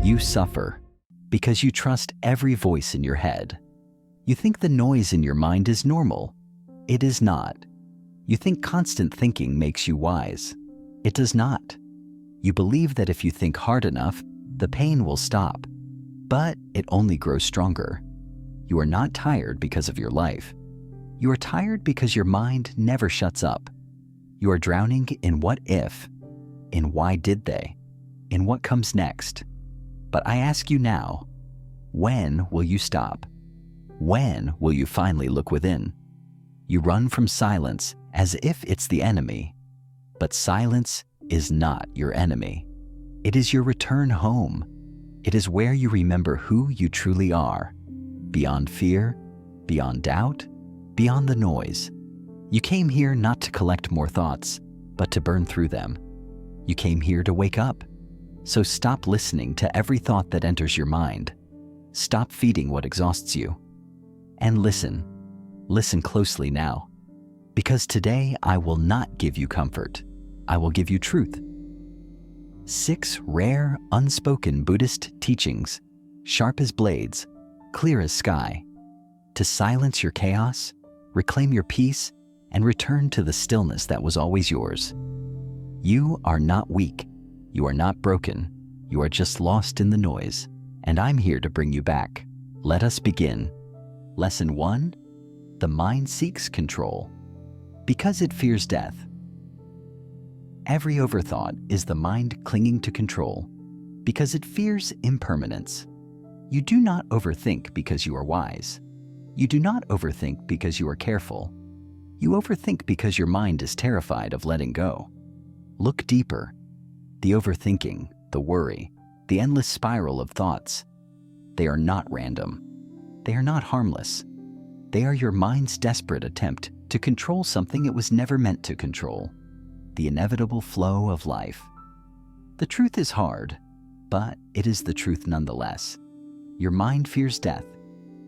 You suffer because you trust every voice in your head. You think the noise in your mind is normal. It is not. You think constant thinking makes you wise. It does not. You believe that if you think hard enough, the pain will stop. But it only grows stronger. You are not tired because of your life. You are tired because your mind never shuts up. You are drowning in what if, in why did they, in what comes next. But I ask you now, when will you stop? When will you finally look within? You run from silence as if it's the enemy. But silence is not your enemy. It is your return home. It is where you remember who you truly are. Beyond fear, beyond doubt, beyond the noise. You came here not to collect more thoughts, but to burn through them. You came here to wake up. So stop listening to every thought that enters your mind. Stop feeding what exhausts you. And listen. Listen closely now. Because today I will not give you comfort. I will give you truth. 6 rare, unspoken Buddhist teachings, sharp as blades, clear as sky, to silence your chaos, reclaim your peace, and return to the stillness that was always yours. You are not weak. You are not broken. You are just lost in the noise, and I'm here to bring you back. Let us begin. Lesson 1. The mind seeks control because it fears death. Every overthought is the mind clinging to control because it fears impermanence. You do not overthink because you are wise. You do not overthink because you are careful. You overthink because your mind is terrified of letting go. Look deeper. The overthinking, the worry, the endless spiral of thoughts, they are not random. They are not harmless. They are your mind's desperate attempt to control something it was never meant to control. The inevitable flow of life. The truth is hard, but it is the truth nonetheless. Your mind fears death.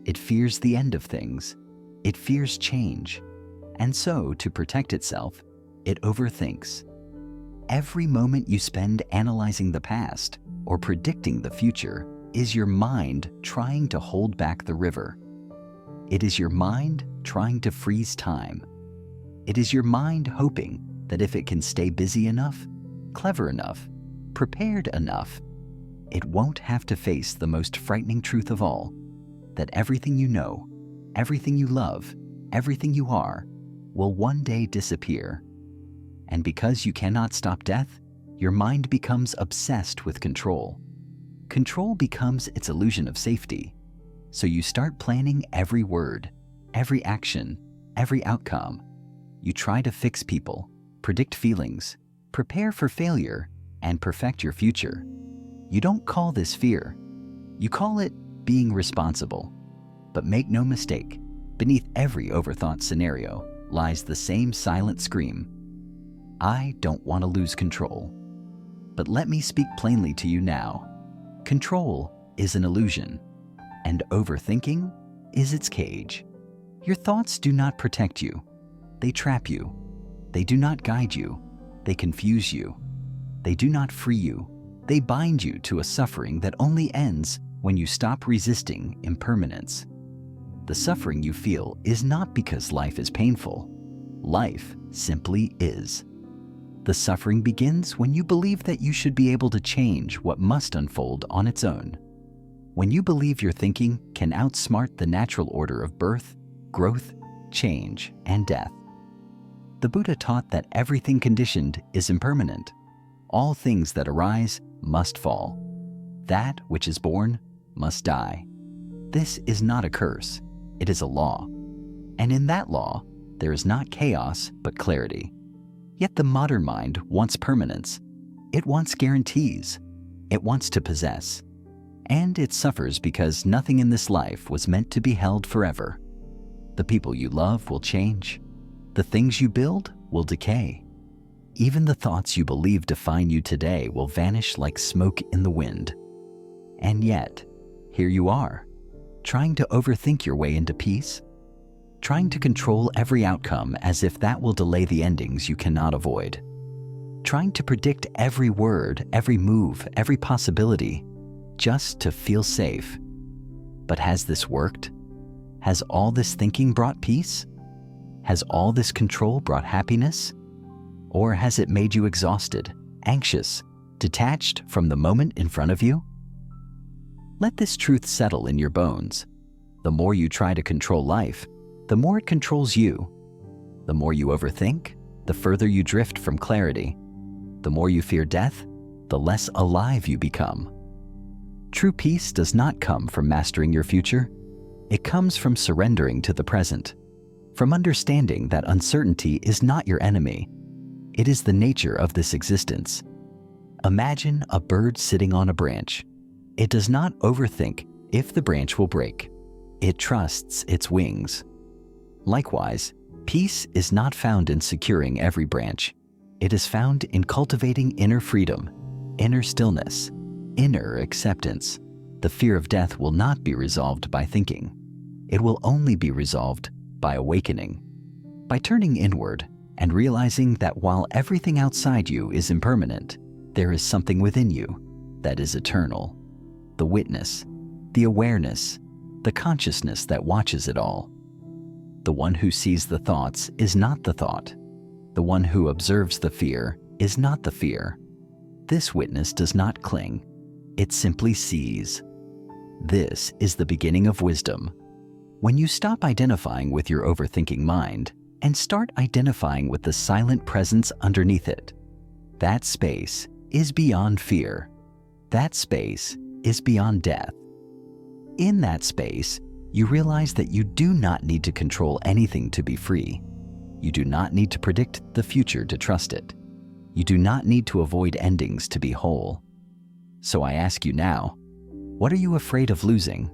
It fears the end of things. It fears change. And so, to protect itself, it overthinks. Every moment you spend analyzing the past or predicting the future is your mind trying to hold back the river. It is your mind trying to freeze time. It is your mind hoping that if it can stay busy enough, clever enough, prepared enough, it won't have to face the most frightening truth of all, that everything you know, everything you love, everything you are, will one day disappear. And because you cannot stop death, your mind becomes obsessed with control. Control becomes its illusion of safety. So you start planning every word, every action, every outcome. You try to fix people, predict feelings, prepare for failure, and perfect your future. You don't call this fear. You call it being responsible. But make no mistake, beneath every overthought scenario lies the same silent scream. I don't want to lose control. But let me speak plainly to you now. Control is an illusion, and overthinking is its cage. Your thoughts do not protect you. They trap you. They do not guide you. They confuse you. They do not free you. They bind you to a suffering that only ends when you stop resisting impermanence. The suffering you feel is not because life is painful. Life simply is. The suffering begins when you believe that you should be able to change what must unfold on its own. When you believe your thinking can outsmart the natural order of birth, growth, change, and death. The Buddha taught that everything conditioned is impermanent. All things that arise must fall. That which is born must die. This is not a curse, it is a law. And in that law, there is not chaos but clarity. Yet the modern mind wants permanence. It wants guarantees. It wants to possess. And it suffers because nothing in this life was meant to be held forever. The people you love will change. The things you build will decay. Even the thoughts you believe define you today will vanish like smoke in the wind. And yet, here you are, trying to overthink your way into peace, trying to control every outcome as if that will delay the endings you cannot avoid, trying to predict every word, every move, every possibility, just to feel safe. But has this worked? Has all this thinking brought peace? Has all this control brought happiness? Or has it made you exhausted, anxious, detached from the moment in front of you? Let this truth settle in your bones. The more you try to control life, the more it controls you. The more you overthink, the further you drift from clarity. The more you fear death, the less alive you become. True peace does not come from mastering your future. It comes from surrendering to the present, from understanding that uncertainty is not your enemy. It is the nature of this existence. Imagine a bird sitting on a branch. It does not overthink if the branch will break. It trusts its wings. Likewise, peace is not found in securing every branch. It is found in cultivating inner freedom, inner stillness, inner acceptance. The fear of death will not be resolved by thinking. It will only be resolved by awakening, by turning inward and realizing that while everything outside you is impermanent, there is something within you that is eternal. The witness, the awareness, the consciousness that watches it all. The one who sees the thoughts is not the thought. The one who observes the fear is not the fear. This witness does not cling. It simply sees. This is the beginning of wisdom. When you stop identifying with your overthinking mind and start identifying with the silent presence underneath it, that space is beyond fear. That space is beyond death. In that space, you realize that you do not need to control anything to be free. You do not need to predict the future to trust it. You do not need to avoid endings to be whole. So I ask you now, what are you afraid of losing?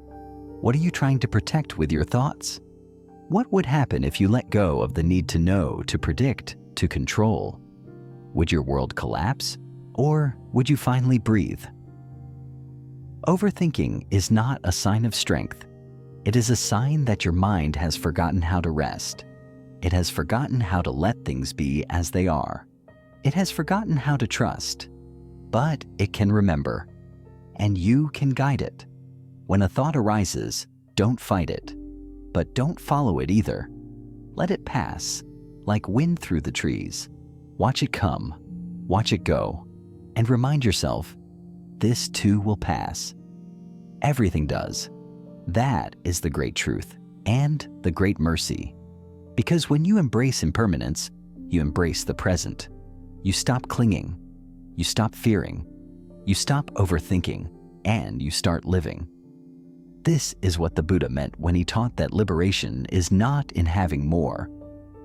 What are you trying to protect with your thoughts? What would happen if you let go of the need to know, to predict, to control? Would your world collapse? Or would you finally breathe? Overthinking is not a sign of strength. It is a sign that your mind has forgotten how to rest. It has forgotten how to let things be as they are. It has forgotten how to trust. But it can remember, and you can guide it. When a thought arises, don't fight it, but don't follow it either. Let it pass, like wind through the trees. Watch it come, watch it go, and remind yourself, this too will pass. Everything does. That is the great truth and the great mercy. Because when you embrace impermanence, you embrace the present. You stop clinging, you stop fearing, you stop overthinking, and you start living. This is what the Buddha meant when he taught that liberation is not in having more,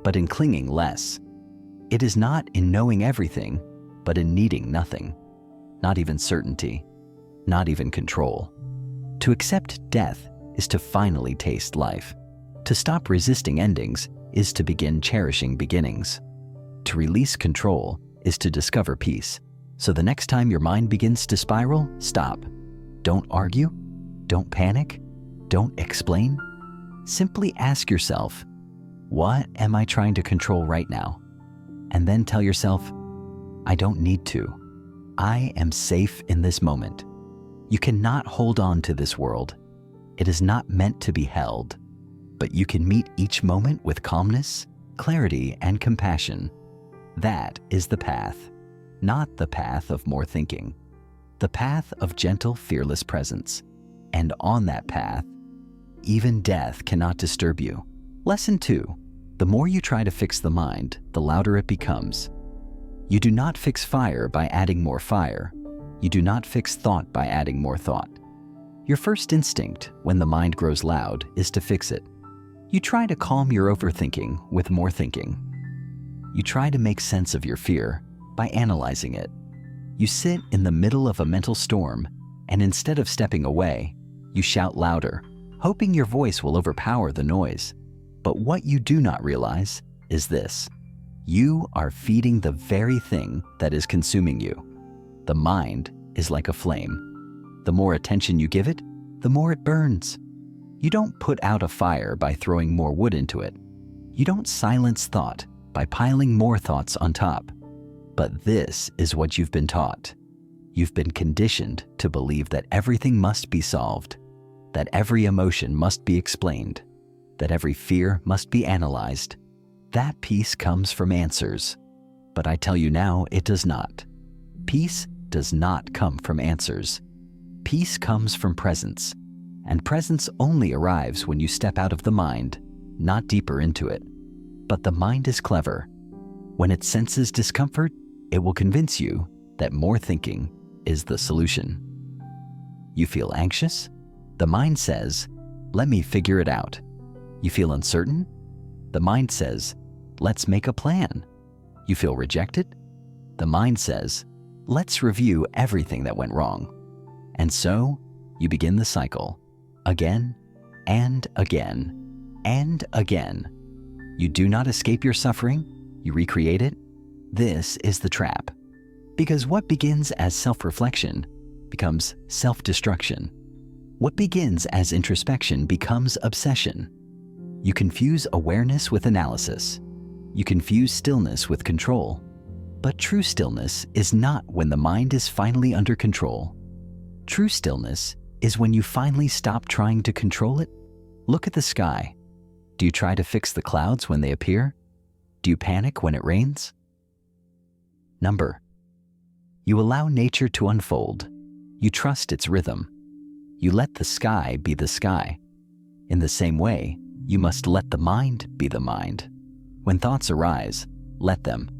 but in clinging less. It is not in knowing everything, but in needing nothing, not even certainty, not even control. To accept death is to finally taste life. To stop resisting endings is to begin cherishing beginnings. To release control is to discover peace. So the next time your mind begins to spiral, stop. Don't argue. Don't panic. Don't explain. Simply ask yourself, what am I trying to control right now? And then tell yourself, I don't need to. I am safe in this moment. You cannot hold on to this world. It is not meant to be held. But you can meet each moment with calmness, clarity, and compassion. That is the path, not the path of more thinking. The path of gentle, fearless presence. And on that path, even death cannot disturb you. Lesson 2. The more you try to fix the mind, the louder it becomes. You do not fix fire by adding more fire. You do not fix thought by adding more thought. Your first instinct, when the mind grows loud, is to fix it. You try to calm your overthinking with more thinking. You try to make sense of your fear by analyzing it. You sit in the middle of a mental storm, and instead of stepping away, you shout louder, hoping your voice will overpower the noise. But what you do not realize is this: you are feeding the very thing that is consuming you. The mind is like a flame. The more attention you give it, the more it burns. You don't put out a fire by throwing more wood into it. You don't silence thought by piling more thoughts on top. But this is what you've been taught. You've been conditioned to believe that everything must be solved, that every emotion must be explained, that every fear must be analyzed. That peace comes from answers. But I tell you now, it does not. Peace does not come from answers. Peace comes from presence, and presence only arrives when you step out of the mind, not deeper into it. But the mind is clever. When it senses discomfort, it will convince you that more thinking is the solution. You feel anxious? The mind says, let me figure it out. You feel uncertain? The mind says, let's make a plan. You feel rejected? The mind says, let's review everything that went wrong. And so, you begin the cycle, again and again and again. You do not escape your suffering, you recreate it. This is the trap. Because what begins as self-reflection becomes self-destruction. What begins as introspection becomes obsession. You confuse awareness with analysis. You confuse stillness with control. But true stillness is not when the mind is finally under control. True stillness is when you finally stop trying to control it. Look at the sky. Do you try to fix the clouds when they appear? Do you panic when it rains? Number. You allow nature to unfold. You trust its rhythm. You let the sky be the sky. In the same way, you must let the mind be the mind. When thoughts arise, let them.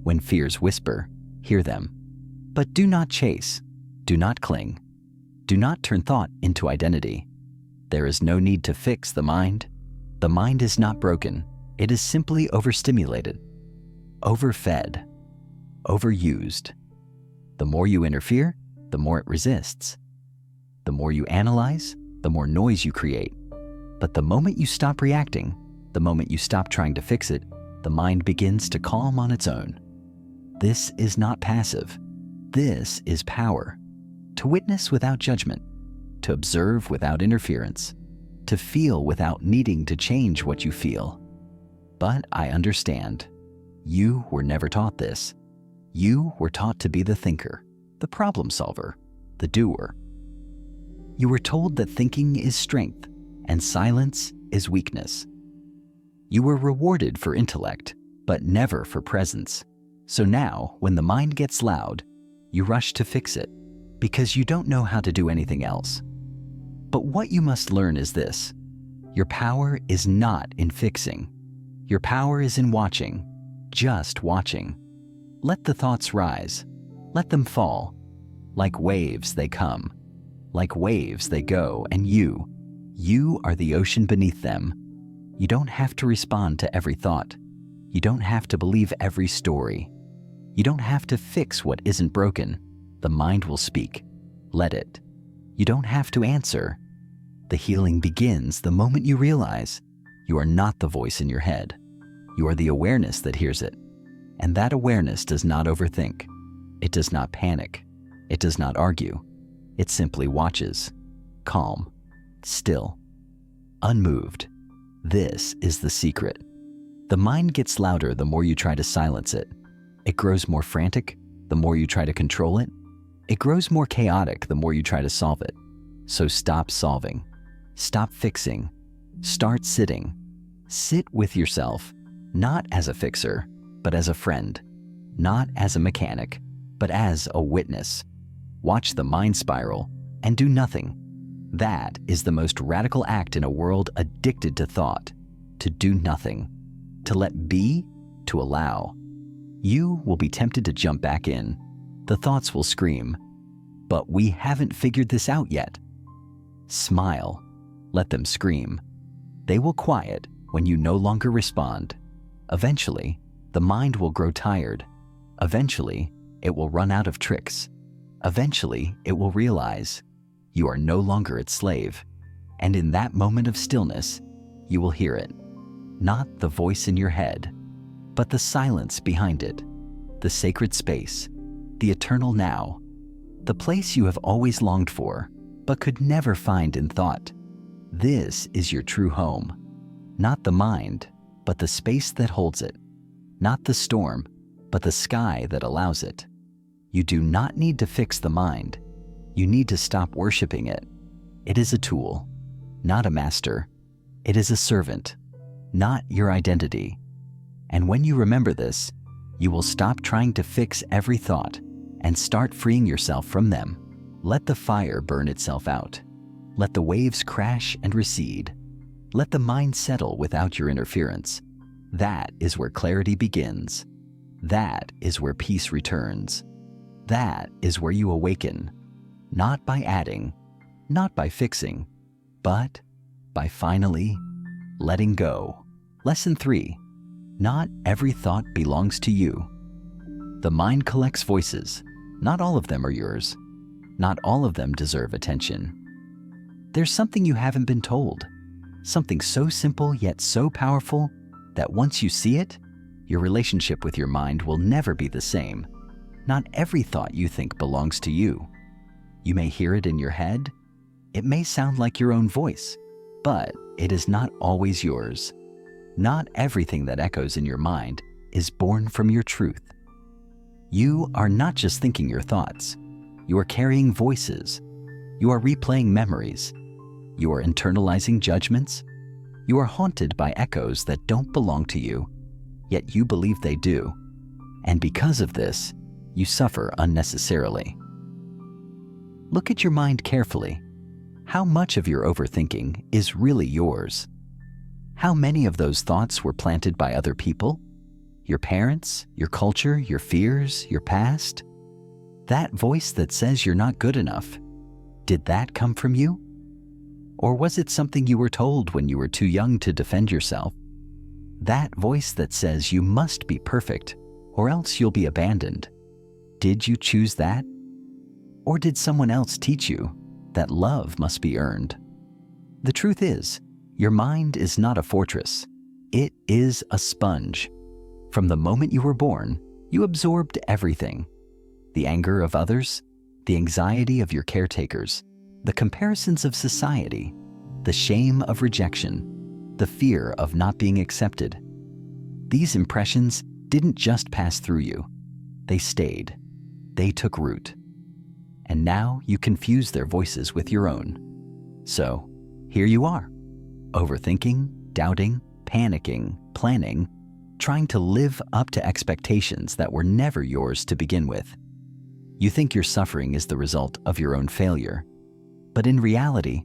When fears whisper, hear them. But do not chase. Do not cling. Do not turn thought into identity. There is no need to fix the mind. The mind is not broken. It is simply overstimulated, overfed, overused. The more you interfere, the more it resists. The more you analyze, the more noise you create. But the moment you stop reacting, the moment you stop trying to fix it, the mind begins to calm on its own. This is not passive. This is power. To witness without judgment, to observe without interference, to feel without needing to change what you feel. But I understand. You were never taught this. You were taught to be the thinker, the problem solver, the doer. You were told that thinking is strength and silence is weakness. You were rewarded for intellect, but never for presence. So now, when the mind gets loud, you rush to fix it because you don't know how to do anything else. But what you must learn is this: your power is not in fixing. Your power is in watching, just watching. Let the thoughts rise. Let them fall. Like waves they come. Like waves they go, and you are the ocean beneath them. You don't have to respond to every thought. You don't have to believe every story. You don't have to fix what isn't broken. The mind will speak. Let it. You don't have to answer. The healing begins the moment you realize you are not the voice in your head. You are the awareness that hears it. And that awareness does not overthink. It does not panic. It does not argue. It simply watches, calm, still, unmoved. This is the secret. The mind gets louder the more you try to silence it. It grows more frantic the more you try to control it. It grows more chaotic the more you try to solve it. So stop solving. Stop fixing. Start sitting. Sit with yourself, not as a fixer, but as a friend. Not as a mechanic, but as a witness. Watch the mind spiral and do nothing. That is the most radical act in a world addicted to thought. To do nothing. To let be, to allow. You will be tempted to jump back in. The thoughts will scream, but we haven't figured this out yet. Smile. Let them scream. They will quiet when you no longer respond. Eventually, the mind will grow tired. Eventually, it will run out of tricks. Eventually, it will realize you are no longer its slave. And in that moment of stillness, you will hear it. Not the voice in your head, but the silence behind it. The sacred space. The eternal now. The place you have always longed for, but could never find in thought. This is your true home. Not the mind, but the space that holds it. Not the storm, but the sky that allows it. You do not need to fix the mind. You need to stop worshiping it. It is a tool, not a master. It is a servant, not your identity. And when you remember this, you will stop trying to fix every thought and start freeing yourself from them. Let the fire burn itself out. Let the waves crash and recede. Let the mind settle without your interference. That is where clarity begins. That is where peace returns. That is where you awaken, not by adding, not by fixing, but by finally letting go. Lesson 3. Not every thought belongs to you. The mind collects voices. Not all of them are yours. Not all of them deserve attention. There's something you haven't been told. Something so simple yet so powerful that once you see it, your relationship with your mind will never be the same. Not every thought you think belongs to you. You may hear it in your head. It may sound like your own voice, but it is not always yours. Not everything that echoes in your mind is born from your truth. You are not just thinking your thoughts. You are carrying voices. You are replaying memories. You are internalizing judgments. You are haunted by echoes that don't belong to you, yet you believe they do. And because of this, you suffer unnecessarily. Look at your mind carefully. How much of your overthinking is really yours? How many of those thoughts were planted by other people? Your parents, your culture, your fears, your past? That voice that says you're not good enough, did that come from you? Or was it something you were told when you were too young to defend yourself? That voice that says you must be perfect, or else you'll be abandoned. Did you choose that? Or did someone else teach you that love must be earned? The truth is, your mind is not a fortress. It is a sponge. From the moment you were born, you absorbed everything. The anger of others, the anxiety of your caretakers, the comparisons of society, the shame of rejection, the fear of not being accepted. These impressions didn't just pass through you. They stayed. They took root. And now you confuse their voices with your own. So, here you are, overthinking, doubting, panicking, planning, trying to live up to expectations that were never yours to begin with. You think your suffering is the result of your own failure. But in reality,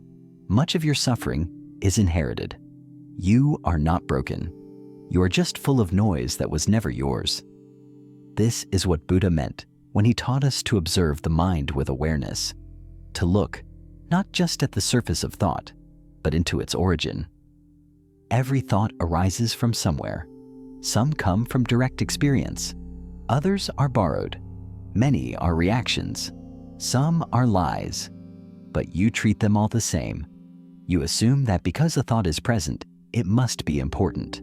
much of your suffering is inherited. You are not broken. You are just full of noise that was never yours. This is what Buddha meant when he taught us to observe the mind with awareness, to look not just at the surface of thought, but into its origin. Every thought arises from somewhere. Some come from direct experience. Others are borrowed. Many are reactions. Some are lies. But you treat them all the same. You assume that because a thought is present, it must be important.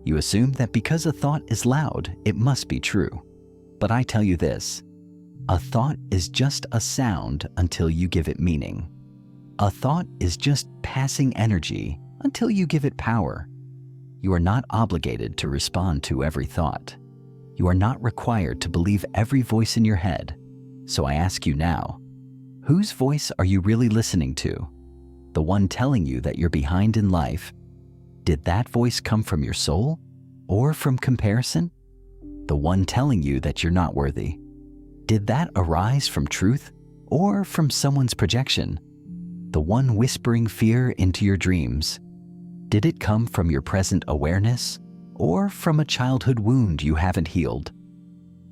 You assume that because a thought is loud, it must be true. But I tell you this, a thought is just a sound until you give it meaning. A thought is just passing energy until you give it power. You are not obligated to respond to every thought. You are not required to believe every voice in your head. So I ask you now, whose voice are you really listening to? The one telling you that you're behind in life? Did that voice come from your soul or from comparison? The one telling you that you're not worthy? Did that arise from truth or from someone's projection? The one whispering fear into your dreams? Did it come from your present awareness or from a childhood wound you haven't healed?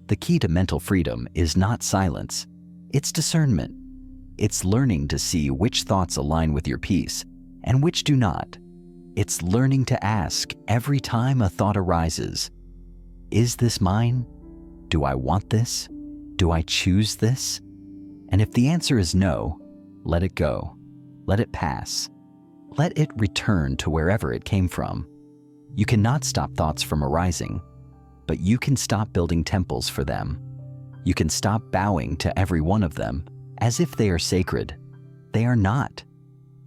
The key to mental freedom is not silence, it's discernment. It's learning to see which thoughts align with your peace and which do not. It's learning to ask every time a thought arises, is this mine? Do I want this? Do I choose this? And if the answer is no, let it go. Let it pass. Let it return to wherever it came from. You cannot stop thoughts from arising, but you can stop building temples for them. You can stop bowing to every one of them as if they are sacred. They are not.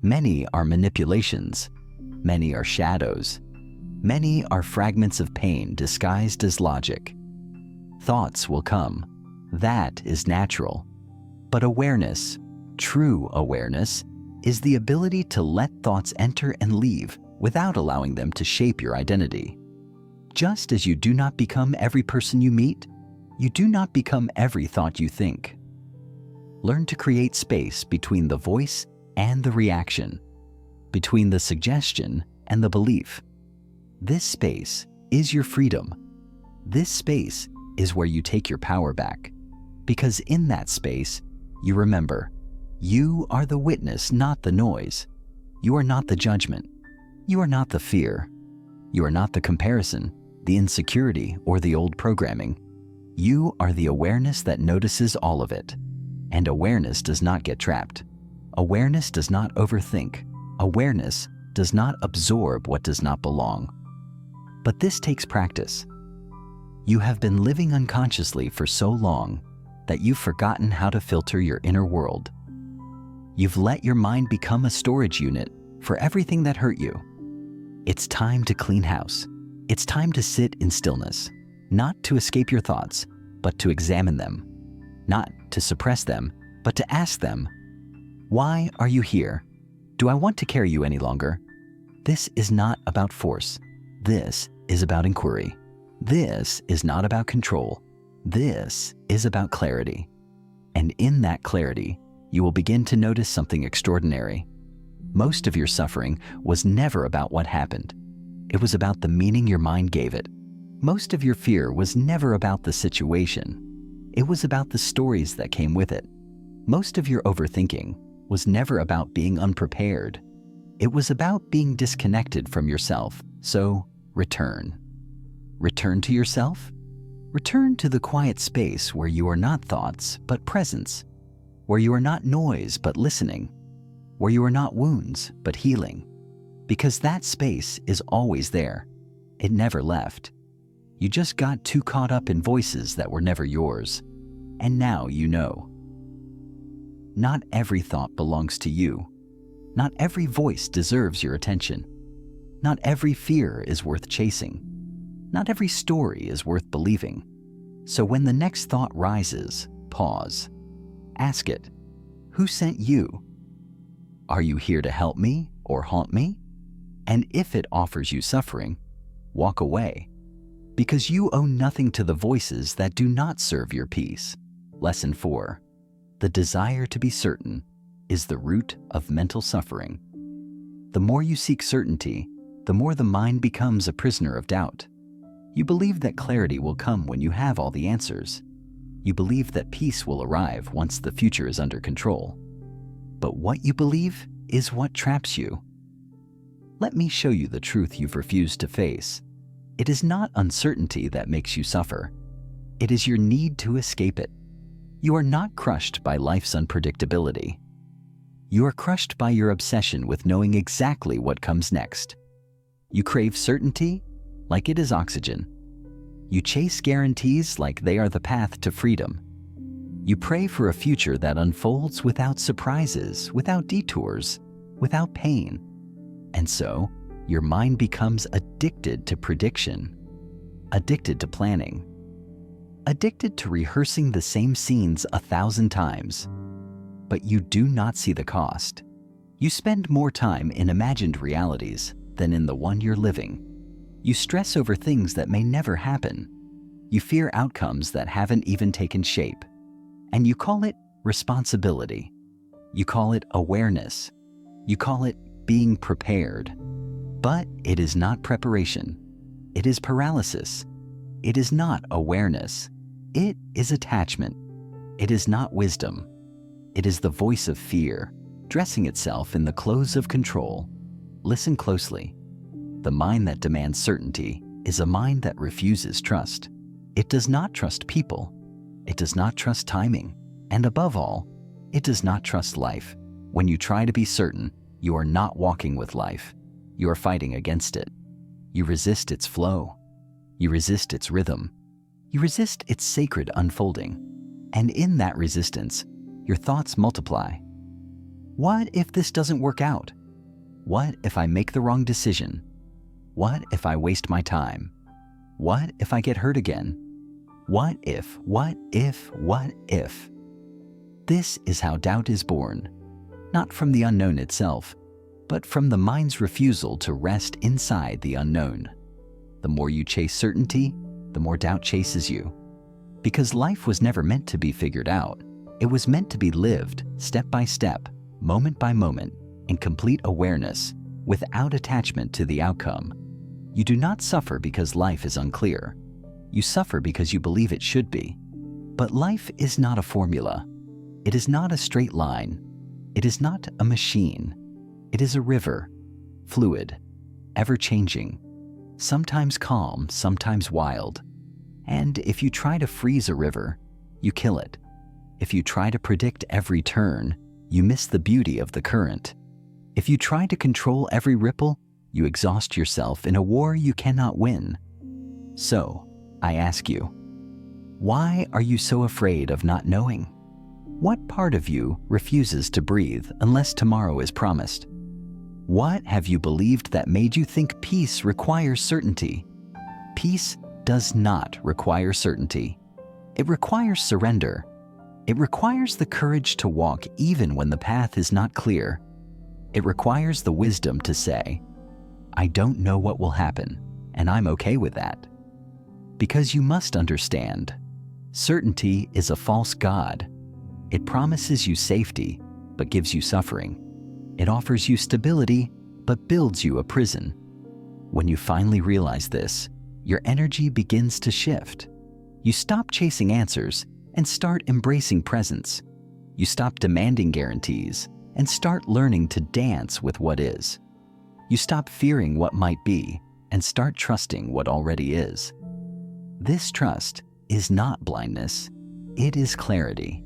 Many are manipulations. Many are shadows. Many are fragments of pain disguised as logic. Thoughts will come. That is natural. But awareness, true awareness, is the ability to let thoughts enter and leave without allowing them to shape your identity. Just as you do not become every person you meet, you do not become every thought you think. Learn to create space between the voice and the reaction, between the suggestion and the belief. This space is your freedom. This space is where you take your power back, because in that space, you remember, you are the witness, not the noise. You are not the judgment. You are not the fear. You are not the comparison, the insecurity, or the old programming. You are the awareness that notices all of it. And awareness does not get trapped. Awareness does not overthink. Awareness does not absorb what does not belong. But this takes practice. You have been living unconsciously for so long that you've forgotten how to filter your inner world. You've let your mind become a storage unit for everything that hurt you. It's time to clean house. It's time to sit in stillness, not to escape your thoughts, but to examine them, not to suppress them, but to ask them, why are you here? Do I want to carry you any longer? This is not about force. This is about inquiry. This is not about control. This is about clarity. And in that clarity, you will begin to notice something extraordinary. Most of your suffering was never about what happened. It was about the meaning your mind gave it. Most of your fear was never about the situation. It was about the stories that came with it. Most of your overthinking was never about being unprepared. It was about being disconnected from yourself. So return. Return to yourself. Return to the quiet space where you are not thoughts, but presence, where you are not noise, but listening, where you are not wounds, but healing. Because that space is always there. It never left. You just got too caught up in voices that were never yours. And now you know. Not every thought belongs to you. Not every voice deserves your attention. Not every fear is worth chasing. Not every story is worth believing. So when the next thought rises, pause. Ask it, who sent you? Are you here to help me or haunt me? And if it offers you suffering, walk away, because you owe nothing to the voices that do not serve your peace. Lesson 4. The desire to be certain is the root of mental suffering. The more you seek certainty, the more the mind becomes a prisoner of doubt. You believe that clarity will come when you have all the answers. You believe that peace will arrive once the future is under control. But what you believe is what traps you. Let me show you the truth you've refused to face. It is not uncertainty that makes you suffer. It is your need to escape it. You are not crushed by life's unpredictability. You are crushed by your obsession with knowing exactly what comes next. You crave certainty like it is oxygen. You chase guarantees like they are the path to freedom. You pray for a future that unfolds without surprises, without detours, without pain. And so, your mind becomes addicted to prediction, addicted to planning, addicted to rehearsing the same scenes 1,000 times. But you do not see the cost. You spend more time in imagined realities than in the one you're living. You stress over things that may never happen. You fear outcomes that haven't even taken shape. And you call it responsibility. You call it awareness. You call it being prepared. But it is not preparation. It is paralysis. It is not awareness. It is attachment. It is not wisdom. It is the voice of fear, dressing itself in the clothes of control. Listen closely. The mind that demands certainty is a mind that refuses trust. It does not trust people. It does not trust timing. And above all, it does not trust life. When you try to be certain, you are not walking with life. You are fighting against it. You resist its flow. You resist its rhythm. You resist its sacred unfolding. And in that resistance, your thoughts multiply. What if this doesn't work out? What if I make the wrong decision? What if I waste my time? What if I get hurt again? What if, what if, what if? This is how doubt is born, not from the unknown itself, but from the mind's refusal to rest inside the unknown. The more you chase certainty, the more doubt chases you. Because life was never meant to be figured out. It was meant to be lived step by step, moment by moment, in complete awareness, without attachment to the outcome. You do not suffer because life is unclear. You suffer because you believe it should be. But life is not a formula. It is not a straight line. It is not a machine. It is a river, fluid, ever-changing, sometimes calm, sometimes wild. And if you try to freeze a river, you kill it. If you try to predict every turn, you miss the beauty of the current. If you try to control every ripple, you exhaust yourself in a war you cannot win. So, I ask you, why are you so afraid of not knowing? What part of you refuses to breathe unless tomorrow is promised? What have you believed that made you think peace requires certainty? Peace does not require certainty. It requires surrender. It requires the courage to walk even when the path is not clear. It requires the wisdom to say, I don't know what will happen, and I'm okay with that. Because you must understand, certainty is a false god. It promises you safety, but gives you suffering. It offers you stability, but builds you a prison. When you finally realize this, your energy begins to shift. You stop chasing answers and start embracing presence. You stop demanding guarantees and start learning to dance with what is. You stop fearing what might be and start trusting what already is. This trust is not blindness, it is clarity.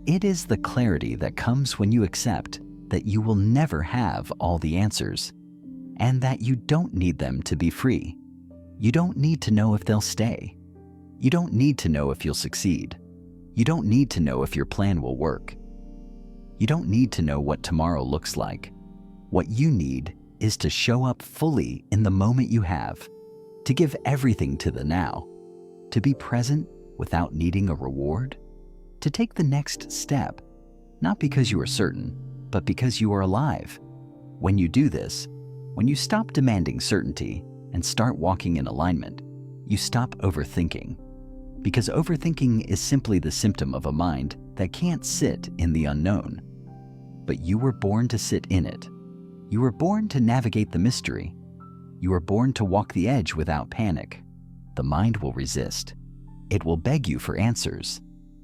It is the clarity that comes when you accept that you will never have all the answers and that you don't need them to be free. You don't need to know if they'll stay. You don't need to know if you'll succeed. You don't need to know if your plan will work. You don't need to know what tomorrow looks like. What you need is to show up fully in the moment you have, to give everything to the now, to be present without needing a reward, to take the next step, not because you are certain, but because you are alive. When you do this, when you stop demanding certainty and start walking in alignment, you stop overthinking. Because overthinking is simply the symptom of a mind that can't sit in the unknown. But you were born to sit in it. You were born to navigate the mystery. You were born to walk the edge without panic. The mind will resist. It will beg you for answers.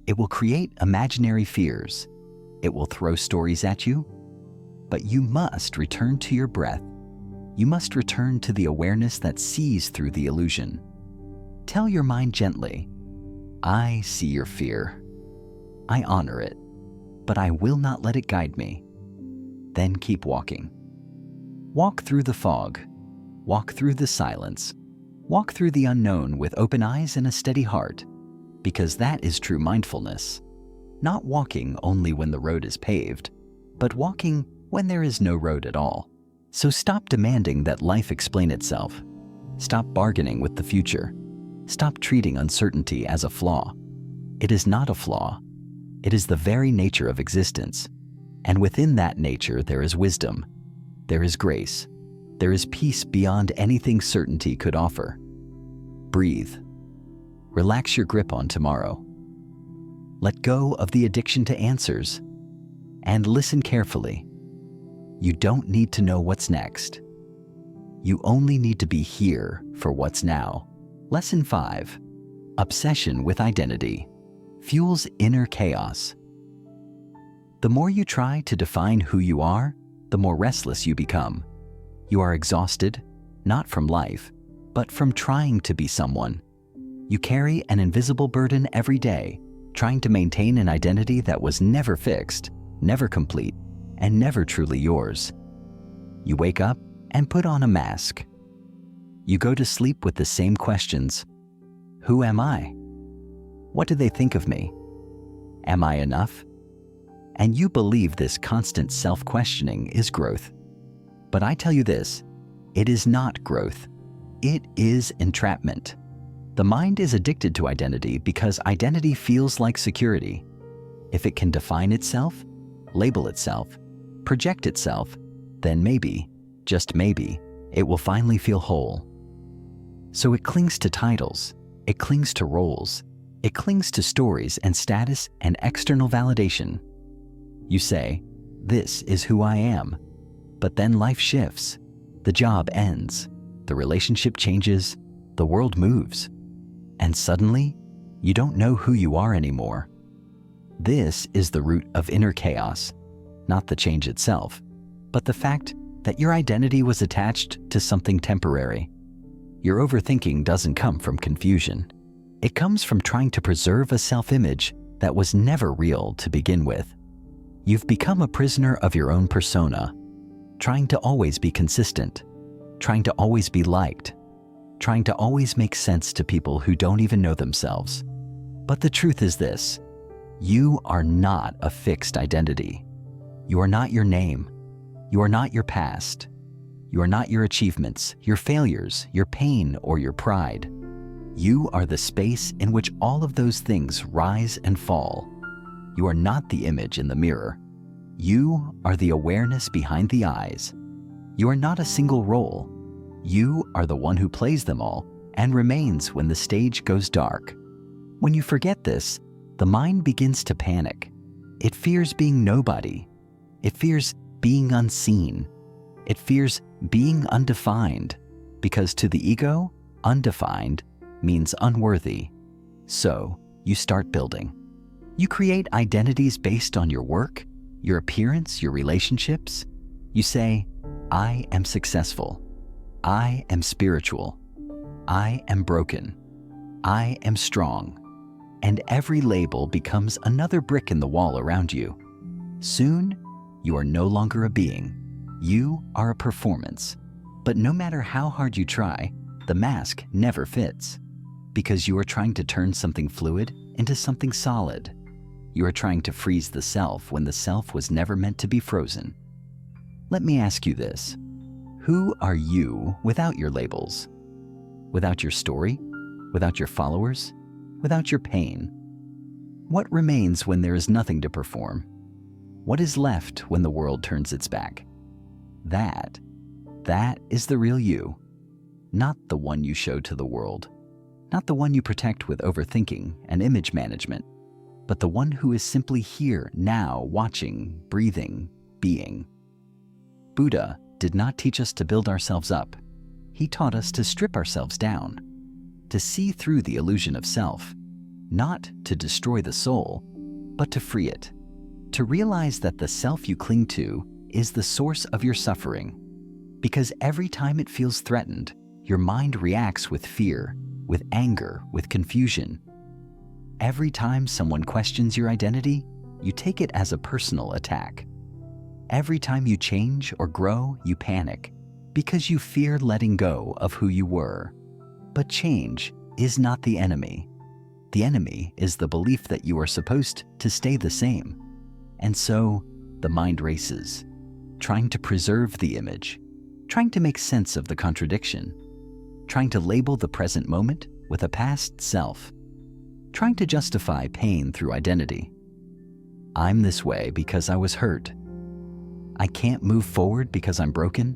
It will create imaginary fears. It will throw stories at you. But you must return to your breath. You must return to the awareness that sees through the illusion. Tell your mind gently, I see your fear. I honor it, but I will not let it guide me. Then keep walking. Walk through the fog. Walk through the silence. Walk through the unknown with open eyes and a steady heart, because that is true mindfulness. Not walking only when the road is paved, but walking when there is no road at all. So stop demanding that life explain itself. Stop bargaining with the future. Stop treating uncertainty as a flaw. It is not a flaw. It is the very nature of existence. And within that nature there is wisdom. There is grace. There is peace beyond anything certainty could offer. Breathe. Relax your grip on tomorrow. Let go of the addiction to answers. And listen carefully. You don't need to know what's next. You only need to be here for what's now. Lesson 5. Obsession with identity fuels inner chaos. The more you try to define who you are, the more restless you become. You are exhausted, not from life, but from trying to be someone. You carry an invisible burden every day, trying to maintain an identity that was never fixed, never complete, and never truly yours. You wake up and put on a mask. You go to sleep with the same questions. Who am I? What do they think of me? Am I enough? And you believe this constant self-questioning is growth. But I tell you this, it is not growth. It is entrapment. The mind is addicted to identity because identity feels like security. If it can define itself, label itself, project itself, then maybe, just maybe, it will finally feel whole. So it clings to titles, it clings to roles, it clings to stories and status and external validation. You say, "This is who I am." But then life shifts. The job ends. The relationship changes. The world moves. And suddenly, you don't know who you are anymore. This is the root of inner chaos, not the change itself, but the fact that your identity was attached to something temporary. Your overthinking doesn't come from confusion. It comes from trying to preserve a self-image that was never real to begin with. You've become a prisoner of your own persona, trying to always be consistent, trying to always be liked, trying to always make sense to people who don't even know themselves. But the truth is this: you are not a fixed identity. You are not your name. You are not your past. You are not your achievements, your failures, your pain, or your pride. You are the space in which all of those things rise and fall. You are not the image in the mirror. You are the awareness behind the eyes. You are not a single role. You are the one who plays them all and remains when the stage goes dark. When you forget this, the mind begins to panic. It fears being nobody. It fears being unseen. It fears being undefined, because to the ego, undefined means unworthy. So you start building. You create identities based on your work, your appearance, your relationships. You say, "I am successful. I am spiritual. I am broken. I am strong." And every label becomes another brick in the wall around you. Soon, you are no longer a being. You are a performance. But no matter how hard you try, the mask never fits. Because you are trying to turn something fluid into something solid. You are trying to freeze the self when the self was never meant to be frozen. Let me ask you this: who are you without your labels? Without your story? Without your followers? Without your pain? What remains when there is nothing to perform? What is left when the world turns its back? That is the real you. Not the one you show to the world. Not the one you protect with overthinking and image management, but the one who is simply here now, watching, breathing, being. Buddha did not teach us to build ourselves up. He taught us to strip ourselves down, to see through the illusion of self, not to destroy the soul, but to free it, to realize that the self you cling to is the source of your suffering. Because every time it feels threatened, your mind reacts with fear, with anger, with confusion. Every time someone questions your identity, you take it as a personal attack. Every time you change or grow, you panic because you fear letting go of who you were. But change is not the enemy. The enemy is the belief that you are supposed to stay the same. And so the mind races, trying to preserve the image, trying to make sense of the contradiction, trying to label the present moment with a past self, trying to justify pain through identity. I'm this way because I was hurt. I can't move forward because I'm broken.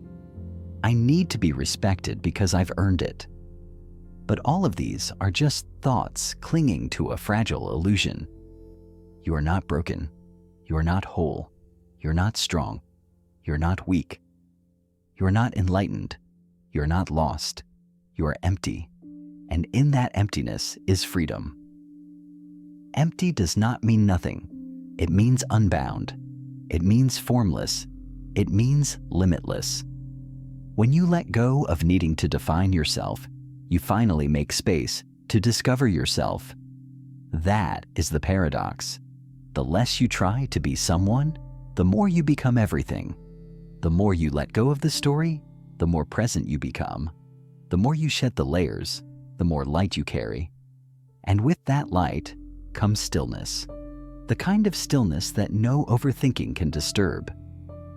I need to be respected because I've earned it. But all of these are just thoughts clinging to a fragile illusion. You are not broken. You are not whole. You're not strong. You're not weak. You are not enlightened. You are not lost. You are empty. And in that emptiness is freedom. Empty does not mean nothing. It means unbound. It means formless. It means limitless. When you let go of needing to define yourself, you finally make space to discover yourself. That is the paradox. The less you try to be someone, the more you become everything. The more you let go of the story, the more present you become. The more you shed the layers, the more light you carry. And with that light comes stillness. The kind of stillness that no overthinking can disturb.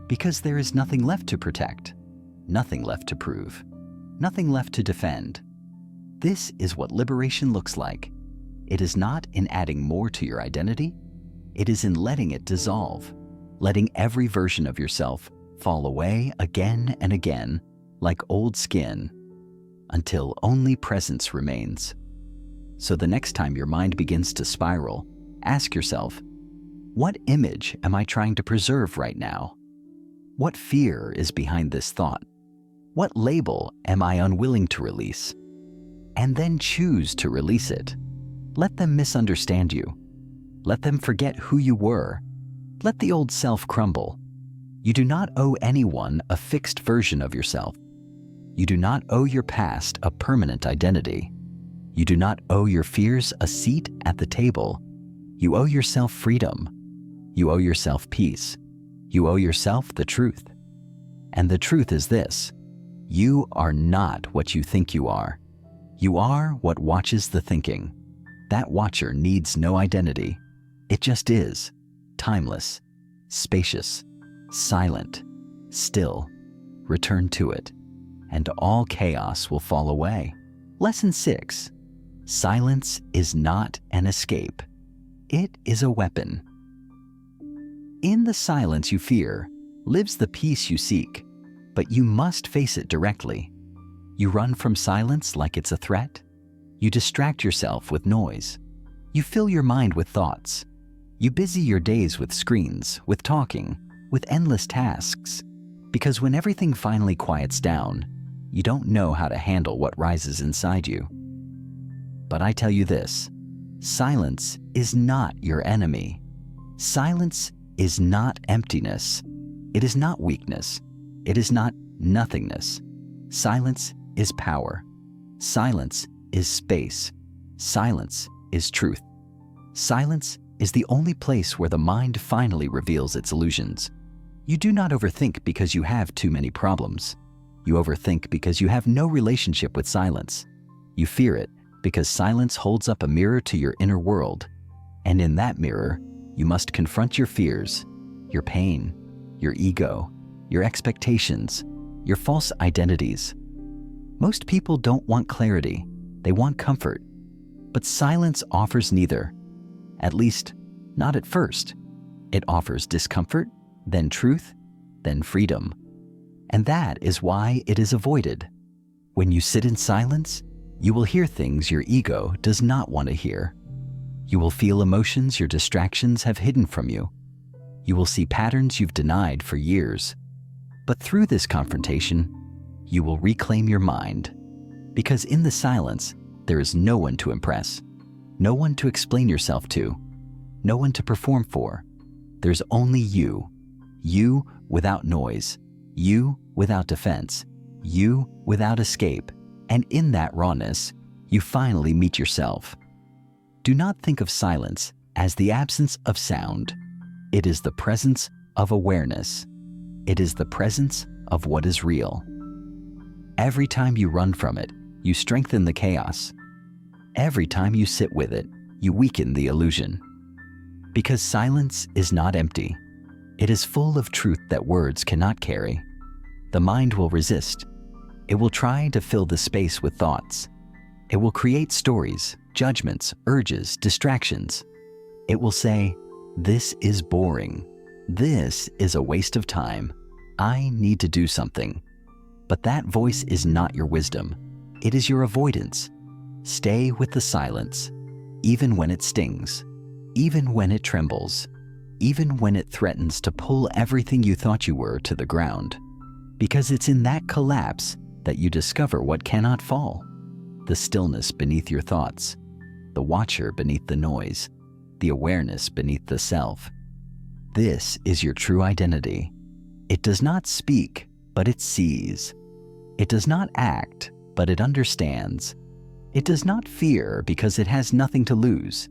Because there is nothing left to protect, nothing left to prove, nothing left to defend. This is what liberation looks like. It is not in adding more to your identity. It is in letting it dissolve, letting every version of yourself fall away again and again like old skin until only presence remains. So the next time your mind begins to spiral, ask yourself, what image am I trying to preserve right now? What fear is behind this thought? What label am I unwilling to release? And then choose to release it. Let them misunderstand you. Let them forget who you were. Let the old self crumble. You do not owe anyone a fixed version of yourself. You do not owe your past a permanent identity. You do not owe your fears a seat at the table. You owe yourself freedom. You owe yourself peace. You owe yourself the truth. And the truth is this: you are not what you think you are. You are what watches the thinking. That watcher needs no identity. It just is, timeless, spacious, silent, still. Return to it, and all chaos will fall away. Lesson 6. Silence is not an escape. It is a weapon. In the silence you fear lives the peace you seek, but you must face it directly. You run from silence like it's a threat. You distract yourself with noise. You fill your mind with thoughts. You busy your days with screens, with talking, with endless tasks. Because when everything finally quiets down, you don't know how to handle what rises inside you. But I tell you this: silence is not your enemy. Silence is not emptiness. It is not weakness. It is not nothingness. Silence is power. Silence is space. Silence is truth. Silence is the only place where the mind finally reveals its illusions. You do not overthink because you have too many problems. You overthink because you have no relationship with silence. You fear it because silence holds up a mirror to your inner world. And in that mirror, you must confront your fears, your pain, your ego, your expectations, your false identities. Most people don't want clarity. They want comfort. But silence offers neither. At least, not at first. It offers discomfort, then truth, then freedom. And that is why it is avoided. When you sit in silence, you will hear things your ego does not want to hear. You will feel emotions your distractions have hidden from you. You will see patterns you've denied for years. But through this confrontation, you will reclaim your mind. Because in the silence, there is no one to impress, no one to explain yourself to, no one to perform for. There's only you. You without noise. You without defense. You without escape. And in that rawness, you finally meet yourself. Do not think of silence as the absence of sound. It is the presence of awareness. It is the presence of what is real. Every time you run from it, you strengthen the chaos. Every time you sit with it, you weaken the illusion. Because silence is not empty. It is full of truth that words cannot carry. The mind will resist. It will try to fill the space with thoughts. It will create stories, judgments, urges, distractions. It will say, "This is boring. This is a waste of time. I need to do something." But that voice is not your wisdom. It is your avoidance. Stay with the silence, even when it stings, even when it trembles, even when it threatens to pull everything you thought you were to the ground. Because it's in that collapse that you discover what cannot fall: the stillness beneath your thoughts, the watcher beneath the noise, the awareness beneath the self. This is your true identity. It does not speak, but it sees. It does not act, but it understands. It does not fear because it has nothing to lose.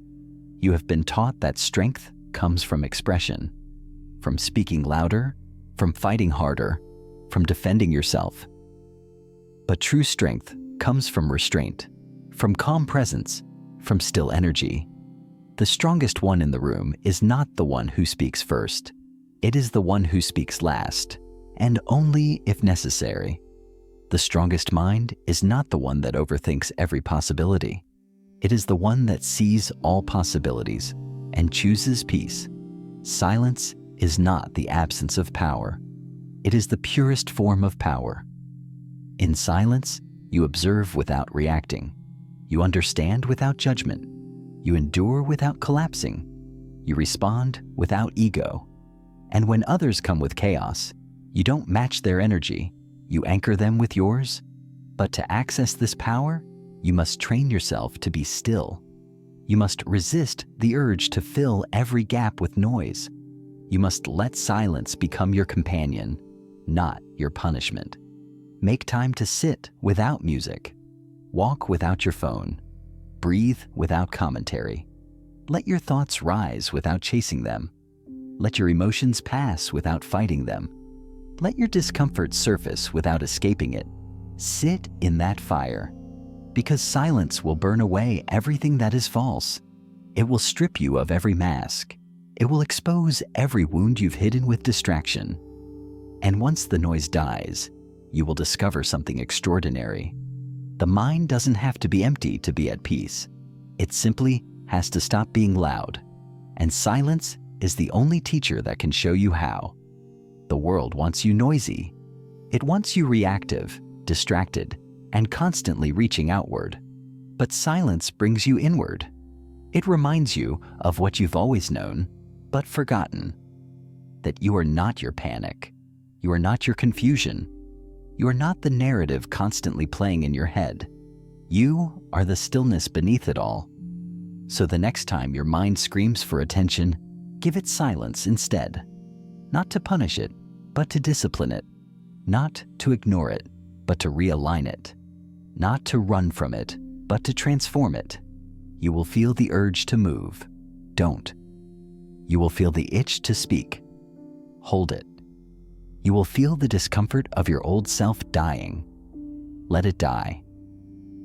You have been taught that strength comes from expression, from speaking louder, from fighting harder, from defending yourself. But true strength comes from restraint, from calm presence, from still energy. The strongest one in the room is not the one who speaks first. It is the one who speaks last, and only if necessary. The strongest mind is not the one that overthinks every possibility. It is the one that sees all possibilities and chooses peace. Silence is not the absence of power. It is the purest form of power. In silence, you observe without reacting. You understand without judgment. You endure without collapsing. You respond without ego. And when others come with chaos, you don't match their energy. You anchor them with yours. But to access this power, you must train yourself to be still. You must resist the urge to fill every gap with noise. You must let silence become your companion, not your punishment. Make time to sit without music. Walk without your phone. Breathe without commentary. Let your thoughts rise without chasing them. Let your emotions pass without fighting them. Let your discomfort surface without escaping it. Sit in that fire, because silence will burn away everything that is false. It will strip you of every mask. It will expose every wound you've hidden with distraction. And once the noise dies, you will discover something extraordinary. The mind doesn't have to be empty to be at peace. It simply has to stop being loud. And silence is the only teacher that can show you how. The world wants you noisy. It wants you reactive, distracted, and constantly reaching outward. But silence brings you inward. It reminds you of what you've always known, but forgotten. That you are not your panic. You are not your confusion. You are not the narrative constantly playing in your head. You are the stillness beneath it all. So the next time your mind screams for attention, give it silence instead. Not to punish it, but to discipline it. Not to ignore it, but to realign it. Not to run from it, but to transform it. You will feel the urge to move. Don't. You will feel the itch to speak. Hold it. You will feel the discomfort of your old self dying. Let it die.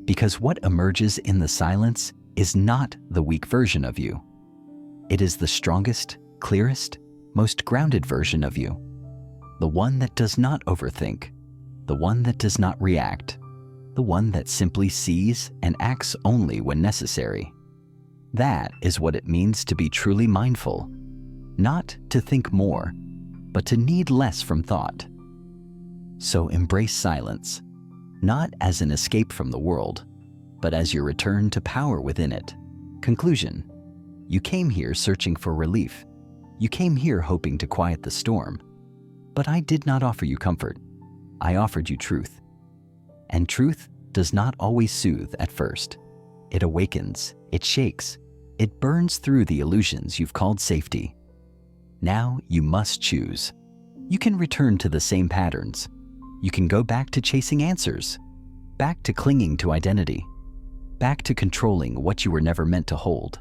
Because what emerges in the silence is not the weak version of you. It is the strongest, clearest, most grounded version of you. The one that does not overthink. The one that does not react. The one that simply sees and acts only when necessary. That is what it means to be truly mindful. Not to think more, but to need less from thought. So embrace silence, not as an escape from the world, but as your return to power within it. Conclusion: you came here searching for relief. You came here hoping to quiet the storm. But I did not offer you comfort. I offered you truth. And truth does not always soothe at first. It awakens, it shakes, it burns through the illusions you've called safety. Now you must choose. You can return to the same patterns. You can go back to chasing answers, back to clinging to identity, back to controlling what you were never meant to hold,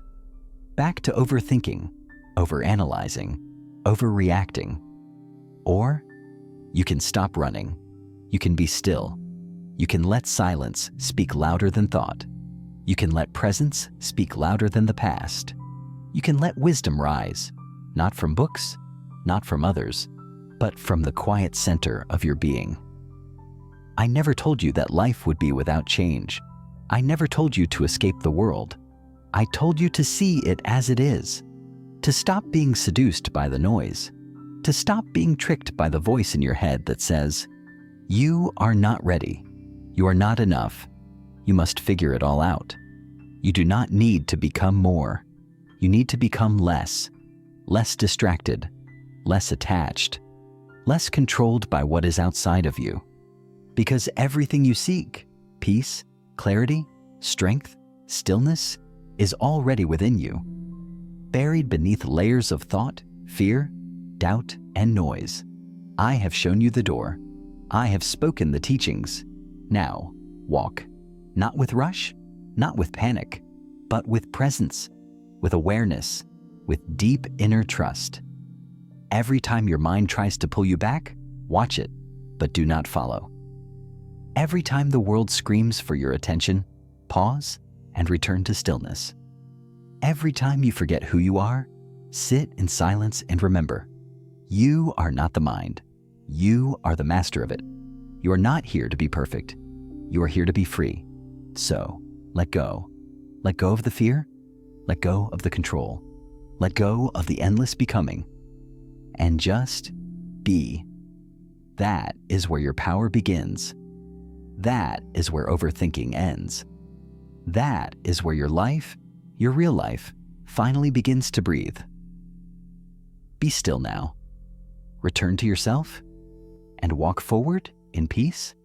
back to overthinking, overanalyzing, overreacting. Or you can stop running. You can be still. You can let silence speak louder than thought. You can let presence speak louder than the past. You can let wisdom rise, not from books, not from others, but from the quiet center of your being. I never told you that life would be without change. I never told you to escape the world. I told you to see it as it is, to stop being seduced by the noise, to stop being tricked by the voice in your head that says, "You are not ready. You are not enough. You must figure it all out." You do not need to become more. You need to become less distracted, less attached, less controlled by what is outside of you. Because everything you seek, peace, clarity, strength, stillness, is already within you, buried beneath layers of thought, fear, doubt, and noise. I have shown you the door. I have spoken the teachings. Now, walk, not with rush, not with panic, but with presence, with awareness, with deep inner trust. Every time your mind tries to pull you back, watch it, but do not follow. Every time the world screams for your attention, pause and return to stillness. Every time you forget who you are, sit in silence and remember, you are not the mind. You are the master of it. You are not here to be perfect. You are here to be free. So, let go. Let go of the fear. Let go of the control. Let go of the endless becoming. And just be. That is where your power begins. That is where overthinking ends. That is where your life, your real life, finally begins to breathe. Be still now. Return to yourself and walk forward in peace